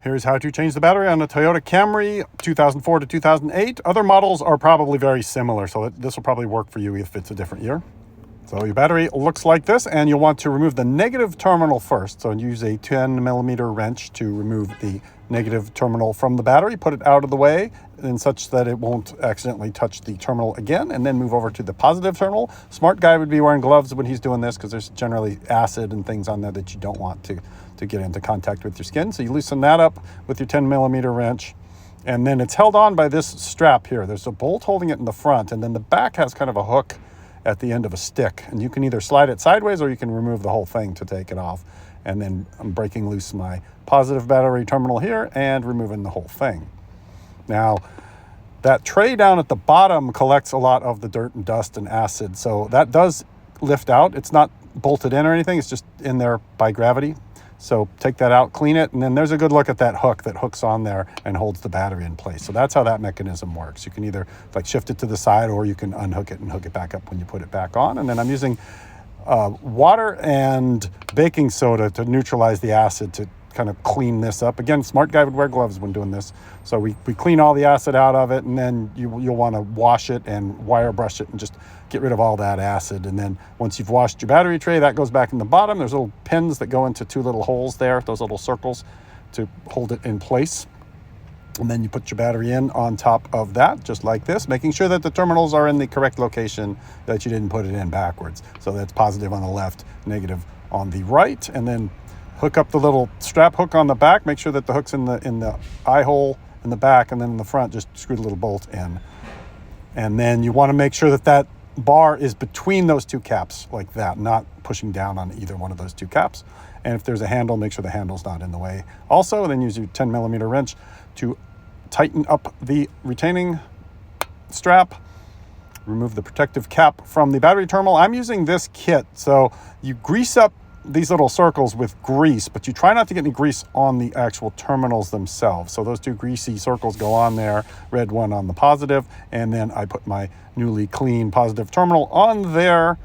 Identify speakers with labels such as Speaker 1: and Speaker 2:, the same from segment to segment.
Speaker 1: Here's how to change the battery on a Toyota Camry 2004 to 2008. Other models are probably very similar, so this will probably work for you if it's a different year. So your battery looks like this, and you'll want to remove the negative terminal first. So use a 10mm wrench to remove the negative terminal from the battery, put it out of the way in such that it won't accidentally touch the terminal again, and then move over to the positive terminal. Smart guy would be wearing gloves when he's doing this because there's generally acid and things on there that you don't want to get into contact with your skin. So you loosen that up with your 10mm wrench, and then it's held on by this strap here. There's a bolt holding it in the front, and then the back has kind of a hook at the end of a stick, and you can either slide it sideways or you can remove the whole thing to take it off. And then I'm breaking loose my positive battery terminal here and removing the whole thing. Now, that tray down at the bottom collects a lot of the dirt and dust and acid, so that does lift out. It's not bolted in or anything, it's just in there by gravity. So take that out, clean it, and then there's a good look at that hook that hooks on there and holds the battery in place. So that's how that mechanism works. You can either like shift it to the side, or you can unhook it and hook it back up when you put it back on. And then I'm using water and baking soda to neutralize the acid to kind of clean this up. Again, smart guy would wear gloves when doing this. So we clean all the acid out of it, and then you'll want to wash it and wire brush it and just get rid of all that acid. And then once you've washed your battery tray, that goes back in the bottom. There's little pins that go into two little holes there, those little circles, to hold it in place. And then you put your battery in on top of that, just like this, making sure that the terminals are in the correct location, that you didn't put it in backwards. So that's positive on the left, negative on the right. And then hook up the little strap hook on the back. Make sure that the hook's in the eye hole in the back, and then in the front, just screw the little bolt in. And then you want to make sure that that bar is between those two caps like that, not pushing down on either one of those two caps. And if there's a handle, make sure the handle's not in the way. Also, then use your 10mm wrench to tighten up the retaining strap. Remove the protective cap from the battery terminal. I'm using this kit, so you grease up these little circles with grease, but you try not to get any grease on the actual terminals themselves. So those two greasy circles go on there, red one on the positive, and then I put my newly clean positive terminal on there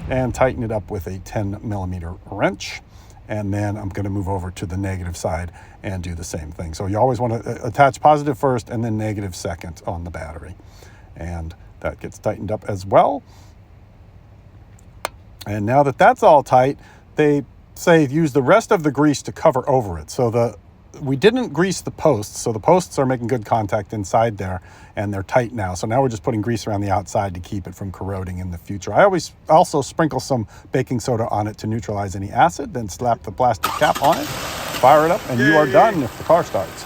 Speaker 1: and tighten it up with a 10mm wrench. And then I'm going to move over to the negative side and do the same thing. So you always want to attach positive first and then negative second on the battery. And that gets tightened up as well. And now that that's all tight, they say use the rest of the grease to cover over it. So we didn't grease the posts, so the posts are making good contact inside there, and they're tight now. So now we're just putting grease around the outside to keep it from corroding in the future. I always also sprinkle some baking soda on it to neutralize any acid, then slap the plastic cap on it, fire it up, and you are done if the car starts.